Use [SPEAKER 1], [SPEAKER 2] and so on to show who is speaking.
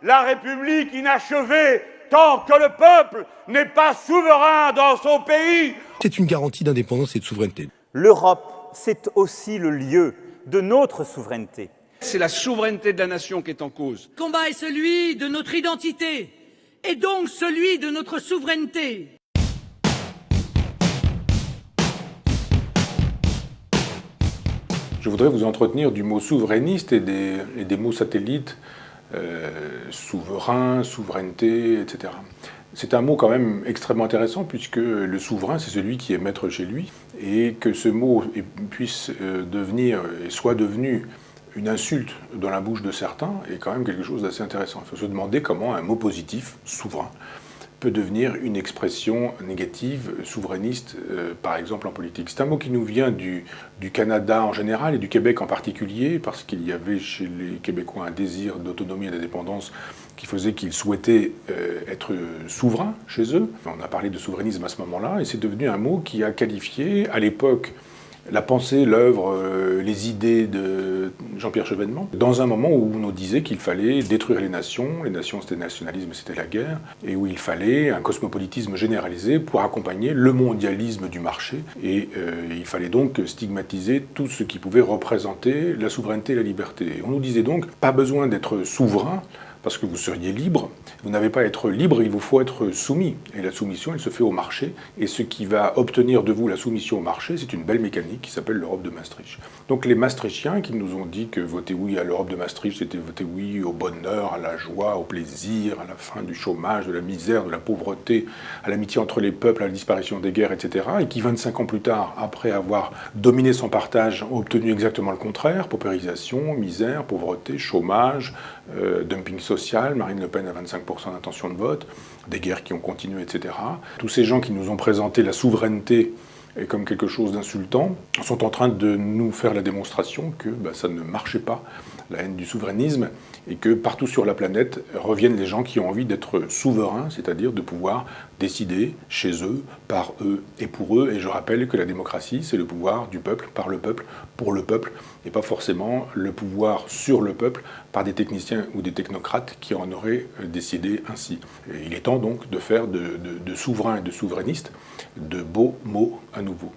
[SPEAKER 1] la République inachevée tant que le peuple n'est pas souverain dans son pays.
[SPEAKER 2] C'est une garantie d'indépendance et de souveraineté.
[SPEAKER 3] L'Europe, c'est aussi le lieu de notre souveraineté.
[SPEAKER 4] C'est la souveraineté de la nation qui est en cause.
[SPEAKER 5] Le combat est celui de notre identité, et donc celui de notre souveraineté.
[SPEAKER 6] Je voudrais vous entretenir du mot souverainiste et des mots satellites, souverain, souveraineté, etc. C'est un mot quand même extrêmement intéressant puisque le souverain, c'est celui qui est maître chez lui, et que ce mot puisse devenir et soit devenu une insulte dans la bouche de certains est quand même quelque chose d'assez intéressant. Il faut se demander comment un mot positif, souverain, peut devenir une expression négative, souverainiste, par exemple en politique. C'est un mot qui nous vient du Canada en général et du Québec en particulier, parce qu'il y avait chez les Québécois un désir d'autonomie et d'indépendance qui faisait qu'ils souhaitaient être souverains chez eux. On a parlé de souverainisme à ce moment-là, et c'est devenu un mot qui a qualifié, à l'époque, la pensée, l'œuvre, les idées de Jean-Pierre Chevènement, dans un moment où on nous disait qu'il fallait détruire les nations c'était le nationalisme, c'était la guerre, et où il fallait un cosmopolitisme généralisé pour accompagner le mondialisme du marché, et il fallait donc stigmatiser tout ce qui pouvait représenter la souveraineté et la liberté. Et on nous disait donc, pas besoin d'être souverain, parce que vous seriez libre. Vous n'avez pas à être libre, il vous faut être soumis. Et la soumission, elle se fait au marché. Et ce qui va obtenir de vous la soumission au marché, c'est une belle mécanique qui s'appelle l'Europe de Maastricht. Donc les Maastrichtiens qui nous ont dit que voter oui à l'Europe de Maastricht, c'était voter oui au bonheur, à la joie, au plaisir, à la fin du chômage, de la misère, de la pauvreté, à l'amitié entre les peuples, à la disparition des guerres, etc. Et qui 25 ans plus tard, après avoir dominé son partage, ont obtenu exactement le contraire, paupérisation, misère, pauvreté, chômage, dumping social, Marine Le Pen à 25% d'intention de vote, des guerres qui ont continué, etc. Tous ces gens qui nous ont présenté la souveraineté comme quelque chose d'insultant sont en train de nous faire la démonstration que ça ne marchait pas, la haine du souverainisme, et que partout sur la planète reviennent les gens qui ont envie d'être souverains, c'est-à-dire de pouvoir décider chez eux, par eux et pour eux. Et je rappelle que la démocratie, c'est le pouvoir du peuple, par le peuple, pour le peuple, et pas forcément le pouvoir sur le peuple par des techniciens ou des technocrates qui en auraient décidé ainsi. Et il est temps donc de faire de souverains et de souverainistes de beaux mots à nouveau.